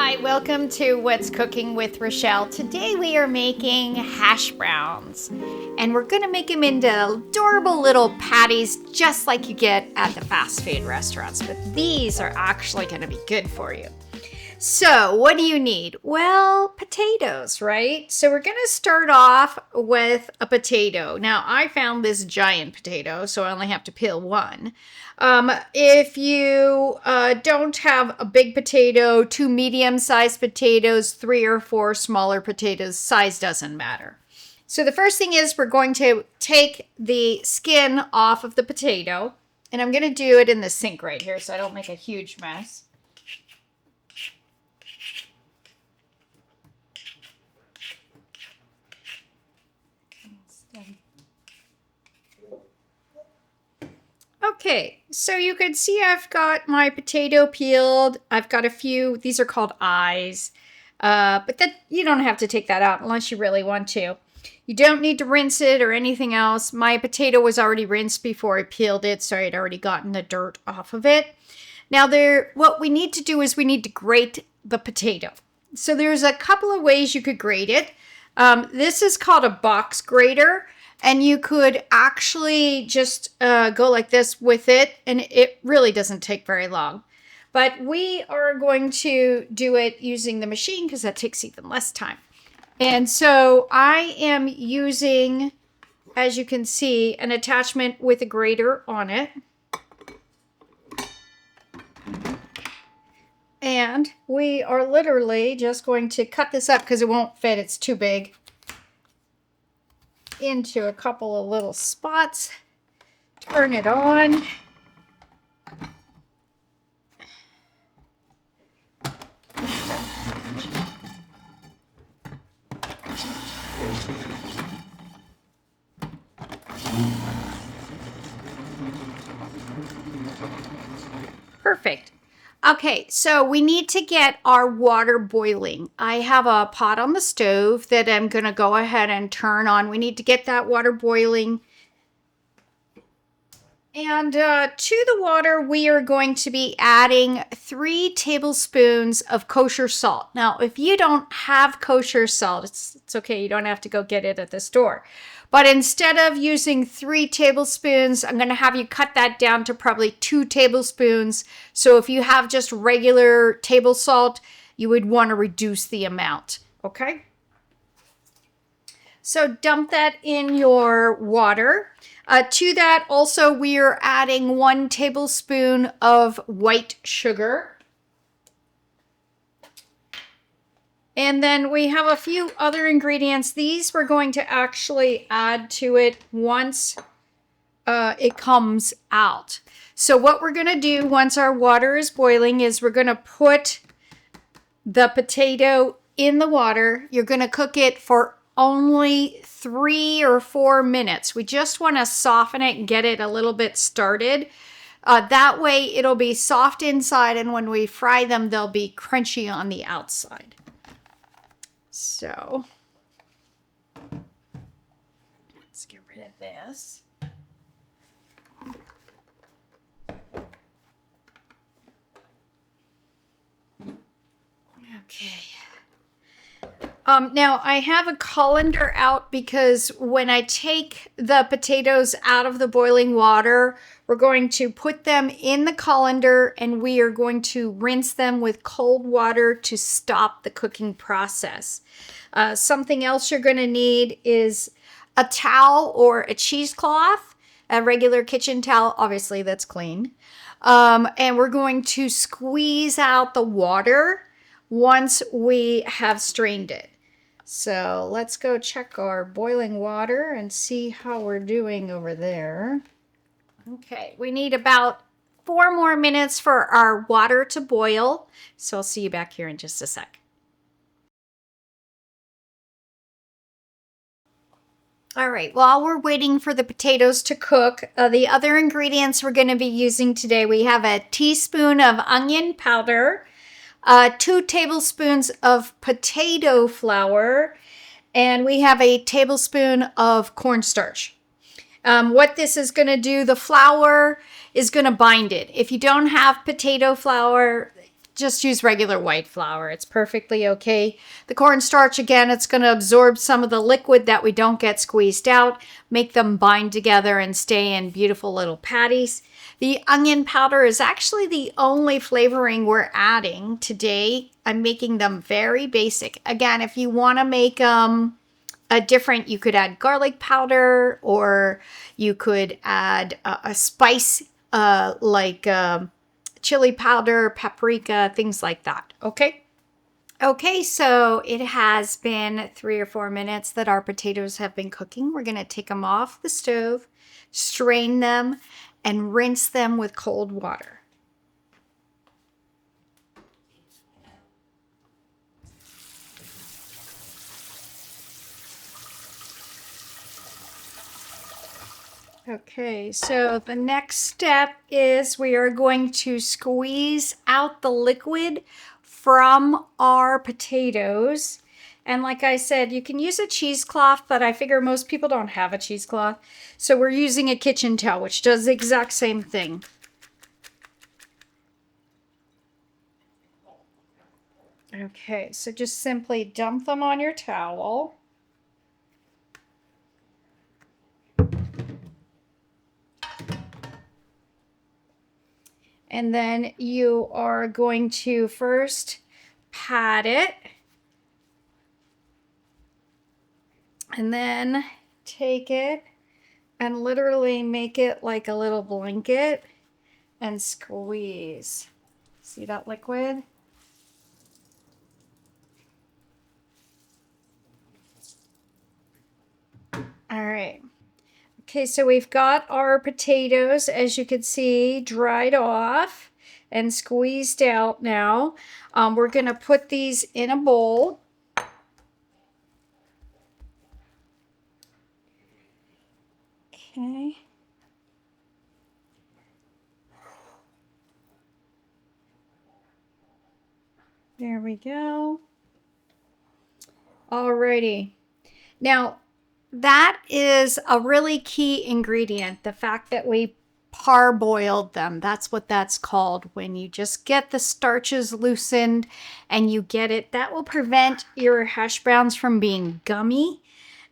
Hi, welcome to What's Cooking with Rochelle. Today we are making hash browns, and we're going to make them into adorable little patties just like you get at the fast food restaurants, but these are actually going to be good for you. So what do you need? Well, potatoes, right? So we're going to start off with a potato. Now, I found this giant potato, so I only have to peel one. If you don't have a big potato, 2 medium-sized potatoes, 3 or 4 smaller potatoes, size doesn't matter. So the first thing is we're going to take the skin off of the potato, and I'm going to do it in the sink right here so I don't make a huge mess. Okay, so you can see I've got my potato peeled. I've got a few, these are called eyes, but that you don't have to take that out unless you really want to. You don't need to rinse it or anything else. My potato was already rinsed before I peeled it, so I had already gotten the dirt off of it. Now what we need to do is we need to grate the potato. So there's a couple of ways you could grate it. This is called a box grater. And you could actually just go like this with it, and it really doesn't take very long. But we are going to do it using the machine because that takes even less time. And so I am using, as you can see, an attachment with a grater on it. And we are literally just going to cut this up because it won't fit, it's too big, into a couple of little spots, turn it on. Perfect. Okay, so we need to get our water boiling. I have a pot on the stove that I'm going to go ahead and turn on. We need to get that water boiling. And to the water, we are going to be adding 3 tablespoons of kosher salt. Now, if you don't have kosher salt, it's okay. You don't have to go get it at the store. But instead of using 3 tablespoons, I'm going to have you cut that down to probably 2 tablespoons. So if you have just regular table salt, you would want to reduce the amount, okay? So dump that in your water. To that also, we are adding 1 tablespoon of white sugar. And then we have a few other ingredients. These we're going to actually add to it once it comes out. So what we're going to do once our water is boiling is we're going to put the potato in the water. You're going to cook it for only 3 or 4 minutes. We just want to soften it and get it a little bit started. That way it'll be soft inside, and when we fry them, they'll be crunchy on the outside. So let's get rid of this. Okay. Now I have a colander out because when I take the potatoes out of the boiling water, we're going to put them in the colander and we are going to rinse them with cold water to stop the cooking process. Something else you're going to need is a towel or a cheesecloth, a regular kitchen towel, obviously that's clean. And we're going to squeeze out the water once we have strained it. So let's go check our boiling water and see how we're doing over there. Okay, we need about 4 more minutes for our water to boil. So I'll see you back here in just a sec. All right, while we're waiting for the potatoes to cook, the other ingredients we're going to be using today, we have a teaspoon of onion powder, 2 tablespoons of potato flour, and we have a tablespoon of cornstarch. What this is going to do, the flour is going to bind it. If you don't have potato flour, just use regular white flour. It's perfectly okay. The cornstarch, again, it's going to absorb some of the liquid that we don't get squeezed out, make them bind together and stay in beautiful little patties. The onion powder is actually the only flavoring we're adding today. I'm making them very basic. Again, if you want to make them a different, you could add garlic powder, or you could add a spice like chili powder, paprika, things like that. Okay. Okay, so it has been 3 or 4 minutes that our potatoes have been cooking. We're going to take them off the stove, strain them, and rinse them with cold water. Okay, so the next step is we are going to squeeze out the liquid from our potatoes. And like I said, you can use a cheesecloth, but I figure most people don't have a cheesecloth. So we're using a kitchen towel, which does the exact same thing. Okay, so just simply dump them on your towel. And then you are going to first pat it. And then take it and literally make it like a little blanket and squeeze. See that liquid? All right. Okay, so we've got our potatoes, as you can see, dried off and squeezed out now. We're going to put these in a bowl. Okay. There we go. Alrighty. Now, that is a really key ingredient, the fact that we parboiled them. That's what that's called. When you just get the starches loosened and you get it, that will prevent your hash browns from being gummy,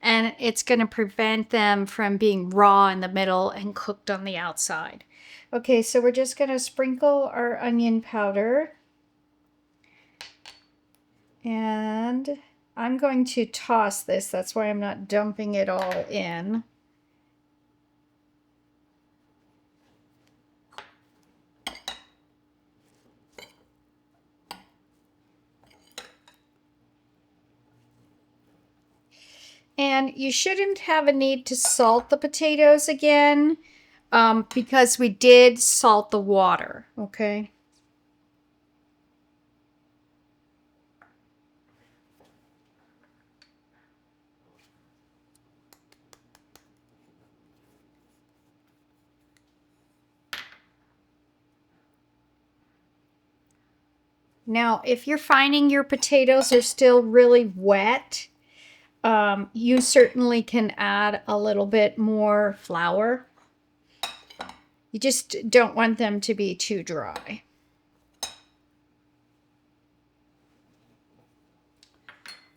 and it's going to prevent them from being raw in the middle and cooked on the outside. Okay, so we're just going to sprinkle our onion powder, and I'm going to toss this. That's why I'm not dumping it all in. And you shouldn't have a need to salt the potatoes again because we did salt the water, okay? Now, if you're finding your potatoes are still really wet, you certainly can add a little bit more flour. You just don't want them to be too dry.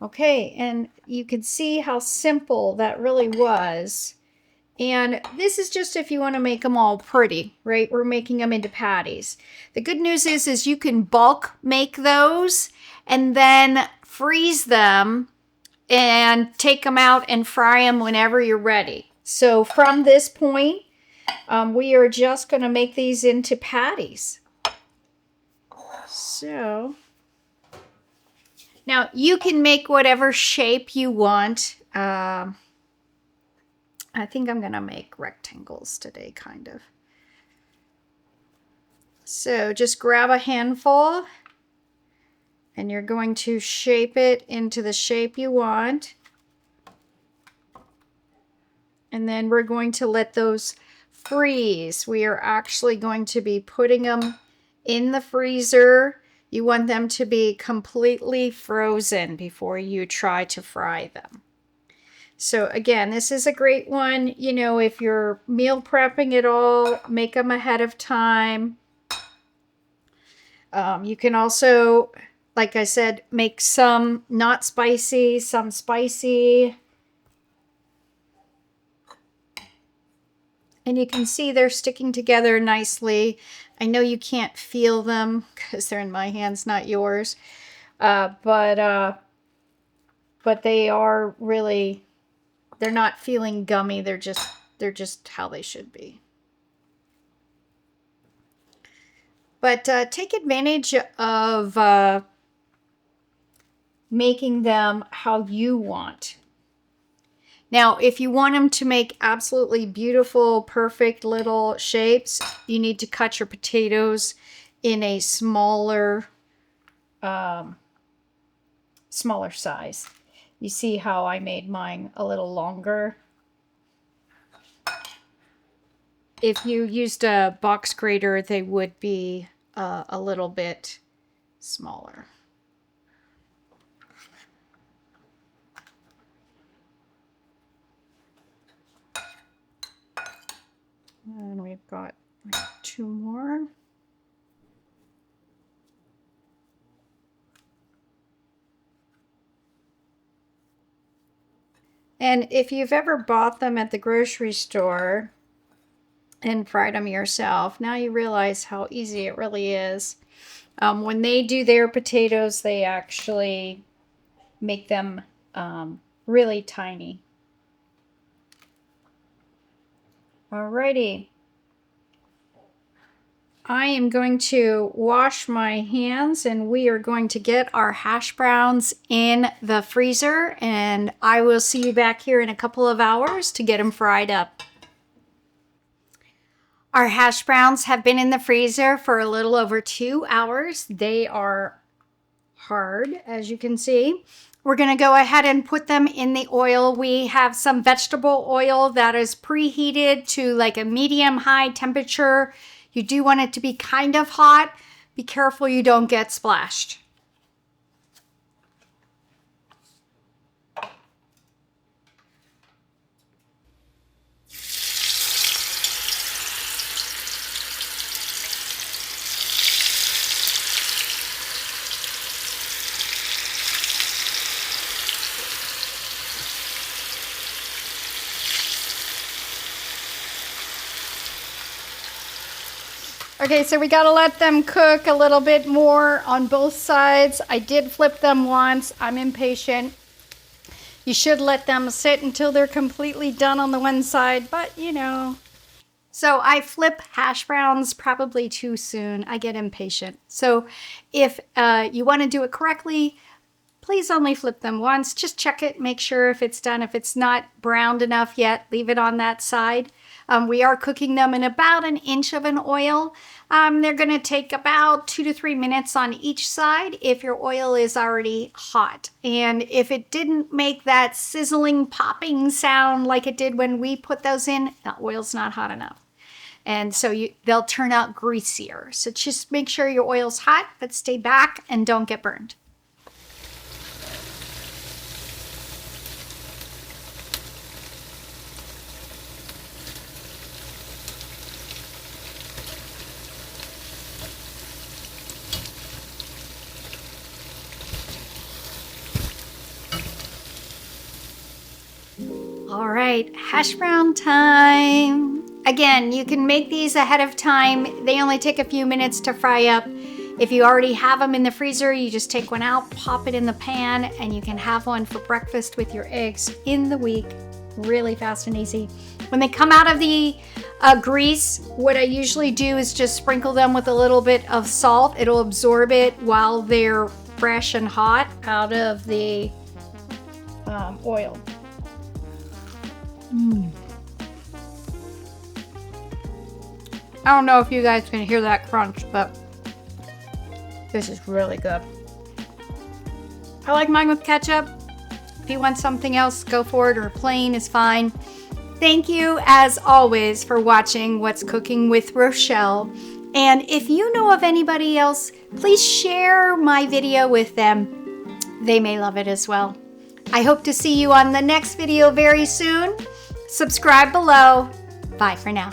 Okay, and you can see how simple that really was. And this is just if you want to make them all pretty, right? We're making them into patties. The good news is you can bulk make those and then freeze them and take them out and fry them whenever you're ready. So from this point, we are just going to make these into patties. So now you can make whatever shape you want. I think I'm going to make rectangles today, kind of. So just grab a handful and you're going to shape it into the shape you want. And then we're going to let those freeze. We are actually going to be putting them in the freezer. You want them to be completely frozen before you try to fry them. So again, this is a great one. You know, if you're meal prepping at all, make them ahead of time. You can also, like I said, make some not spicy, some spicy. And you can see they're sticking together nicely. I know you can't feel them because they're in my hands, not yours. But they are really, they're not feeling gummy. They're just how they should be. But take advantage of making them how you want. Now, if you want them to make absolutely beautiful, perfect little shapes, you need to cut your potatoes in a smaller size. You see how I made mine a little longer? If you used a box grater, they would be a little bit smaller. And we've got 2 more. And if you've ever bought them at the grocery store and fried them yourself, now you realize how easy it really is. When they do their potatoes, they actually make them really tiny. Alrighty. I am going to wash my hands and we are going to get our hash browns in the freezer, and I will see you back here in a couple of hours to get them fried up. Our hash browns have been in the freezer for a little over 2 hours. They are hard, as you can see. We're going to go ahead and put them in the oil. We have some vegetable oil that is preheated to like a medium-high temperature. You do want it to be kind of hot. Be careful you don't get splashed. Okay, so we gotta let them cook a little bit more on both sides. I did flip them once. I'm impatient. You should let them sit until they're completely done on the one side, but you know. So I flip hash browns probably too soon. I get impatient. So if you want to do it correctly, please only flip them once. Just check it, make sure if it's done. If it's not browned enough yet, leave it on that side. We are cooking them in about 1 inch of an oil. They're going to take about 2 to 3 minutes on each side if your oil is already hot. And if it didn't make that sizzling, popping sound like it did when we put those in, the oil's not hot enough. And so they'll turn out greasier. So just make sure your oil's hot, but stay back and don't get burned. All right, hash brown time. Again, you can make these ahead of time. They only take a few minutes to fry up. If you already have them in the freezer, you just take one out, pop it in the pan, and you can have one for breakfast with your eggs in the week. Really fast and easy. When they come out of the grease, what I usually do is just sprinkle them with a little bit of salt. It'll absorb it while they're fresh and hot out of the oil. I don't know if you guys can hear that crunch, but this is really good. I like mine with ketchup. If you want something else, go for it, or plain is fine. Thank you, as always, for watching What's Cooking with Rochelle. And if you know of anybody else, please share my video with them. They may love it as well. I hope to see you on the next video very soon. Subscribe below. Bye for now.